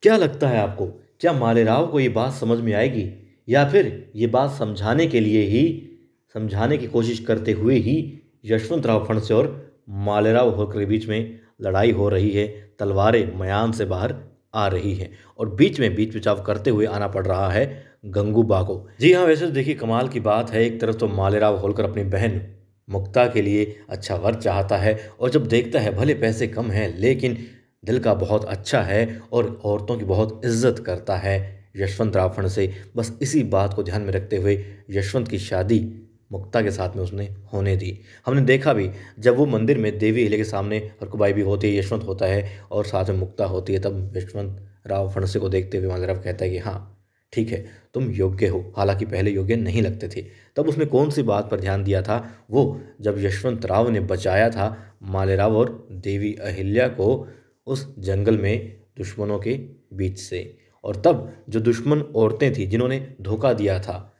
क्या लगता है आपको, क्या मालेराव को ये बात समझ में आएगी, या फिर ये बात समझाने की कोशिश करते हुए ही यशवंतराव फणसे और मालेराव होलकर के बीच में लड़ाई हो रही है, तलवारें मयान से बाहर आ रही हैं और बीच में बीच बचाव करते हुए आना पड़ रहा है गंगूबा को। जी हाँ, वैसे तो देखिए कमाल की बात है, एक तरफ तो मालेराव होलकर अपनी बहन मुक्ता के लिए अच्छा वर चाहता है और जब देखता है भले पैसे कम हैं लेकिन दिल का बहुत अच्छा है और औरतों की बहुत इज्जत करता है यशवंतराव फणसे। बस इसी बात को ध्यान में रखते हुए यशवंत की शादी मुक्ता के साथ में उसने होने दी। हमने देखा भी जब वो मंदिर में देवी अहिल्या के सामने हरकुबाई भी होती है, यशवंत होता है और साथ में मुक्ता होती है, तब यशवंत राव फणसे को देखते हुए मालेराव कहता है कि हाँ ठीक है, तुम योग्य हो। हालांकि पहले योग्य नहीं लगते थे। तब उसने कौन सी बात पर ध्यान दिया था, वो जब यशवंत राव ने बचाया था मालेराव और देवी अहिल्या को उस जंगल में दुश्मनों के बीच से। और तब जो दुश्मन औरतें थी जिन्होंने धोखा दिया था,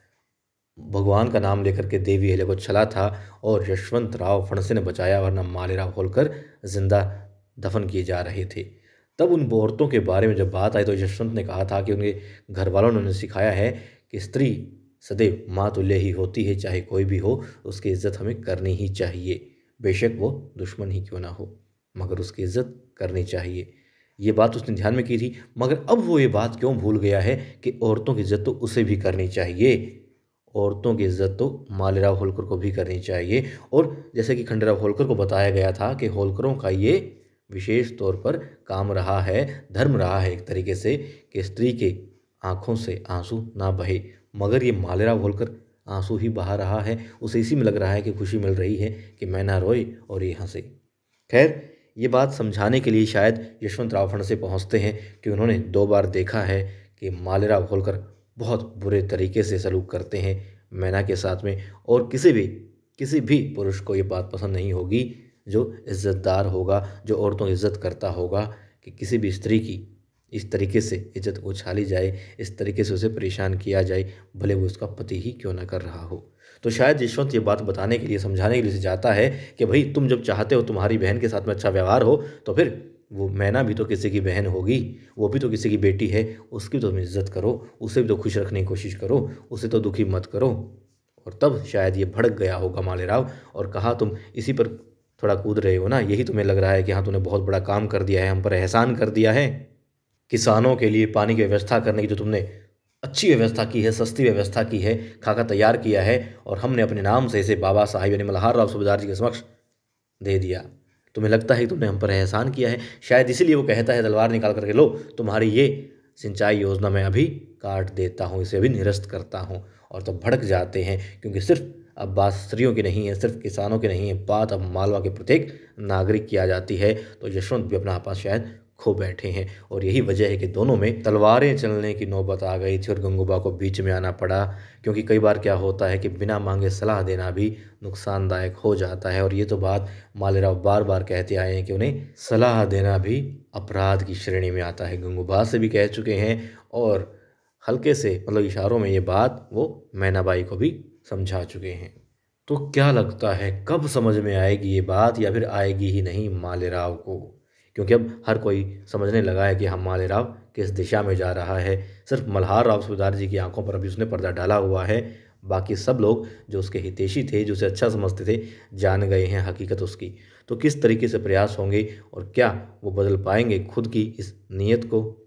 भगवान का नाम लेकर के देवी अहिल्या को छला था और यशवंत राव फणसे ने बचाया, वरना मालेराव होलकर जिंदा दफन किए जा रहे थे। तब उन औरतों के बारे में जब बात आई तो यशवंत ने कहा था कि उनके घर वालों ने उन्हें सिखाया है कि स्त्री सदैव माँ तुल्य ही होती है, चाहे कोई भी हो उसकी इज्जत हमें करनी ही चाहिए, बेशक वो दुश्मन ही क्यों ना हो, मगर उसकी इज्जत करनी चाहिए। ये बात उसने ध्यान में की थी, मगर अब वो ये बात क्यों भूल गया है कि औरतों की इज्जत तो उसे भी करनी चाहिए, औरतों की इज्जत तो मालेराव होलकर को भी करनी चाहिए। और जैसे कि खंडेराव होलकर को बताया गया था कि होलकरों का ये विशेष तौर पर काम रहा है, धर्म रहा है एक तरीके से, कि स्त्री के आंखों से आंसू ना बहे, मगर ये मालेराव होलकर आंसू ही बहा रहा है। उसे इसी में लग रहा है कि खुशी मिल रही है कि मैं ना रोए और ये हंसे। खैर, ये बात समझाने के लिए शायद यशवंतराव फणसे पहुंचते हैं कि उन्होंने 2 बार देखा है कि मालेराव होलकर बहुत बुरे तरीके से सलूक करते हैं मैना के साथ में, और किसी भी पुरुष को ये बात पसंद नहीं होगी जो इज्जतदार होगा, जो औरतों की इज्जत करता होगा, कि किसी भी स्त्री की इस तरीके से इज्जत उछाली जाए, इस तरीके से उसे परेशान किया जाए, भले वो उसका पति ही क्यों ना कर रहा हो। तो शायद यशवंत ये बात बताने के लिए, समझाने के लिए जाता है कि भाई तुम जब चाहते हो तुम्हारी बहन के साथ में अच्छा व्यवहार हो, तो फिर वो मैना भी तो किसी की बहन होगी, वो भी तो किसी की बेटी है, उसकी तो तुम इज्जत करो, उसे भी तो खुश रखने की कोशिश करो, उसे तो दुखी मत करो। और तब शायद ये भड़क गया होगा मालेराव और कहा तुम इसी पर थोड़ा कूद रहे हो ना, यही तुम्हें लग रहा है कि हाँ तूने बहुत बड़ा काम कर दिया है, हम पर एहसान कर दिया है। किसानों के लिए पानी की व्यवस्था करने की जो तुमने अच्छी व्यवस्था की है, सस्ती व्यवस्था की है, खाका तैयार किया है, और हमने अपने नाम से इसे बाबा साहिब यानी मल्हार राव सूबेदार जी के समक्ष दे दिया। तुम्हें लगता है कि तुमने हम पर एहसान किया है, शायद इसीलिए वो कहता है तलवार निकाल करके, लो तुम्हारी ये सिंचाई योजना मैं अभी काट देता हूँ, इसे अभी निरस्त करता हूँ। और तब भड़क जाते हैं, क्योंकि सिर्फ अब बात स्त्रियों की नहीं है, सिर्फ किसानों की नहीं है, बात अब मालवा के प्रत्येक नागरिक की आ जाती है। तो यशवंत भी अपना आपा शायद खो बैठे हैं, और यही वजह है कि दोनों में तलवारें चलने की नौबत आ गई थी और गंगूबा को बीच में आना पड़ा। क्योंकि कई बार क्या होता है कि बिना मांगे सलाह देना भी नुकसानदायक हो जाता है, और ये तो बात मालेराव बार बार कहते आए हैं कि उन्हें सलाह देना भी अपराध की श्रेणी में आता है। गंगूबा से भी कह चुके हैं और हल्के से मतलब इशारों में ये बात वो मैनाबाई को भी समझा चुके हैं। तो क्या लगता है कब समझ में आएगी ये बात, या फिर आएगी ही नहीं मालेराव को? क्योंकि अब हर कोई समझने लगा है कि हम मालेराव किस दिशा में जा रहा है। सिर्फ मल्हार राव सूबेदार जी की आंखों पर अभी उसने पर्दा डाला हुआ है, बाकी सब लोग जो उसके हितैषी थे, जो उसे अच्छा समझते थे, जान गए हैं हकीकत उसकी। तो किस तरीके से प्रयास होंगे और क्या वो बदल पाएंगे खुद की इस नीयत को?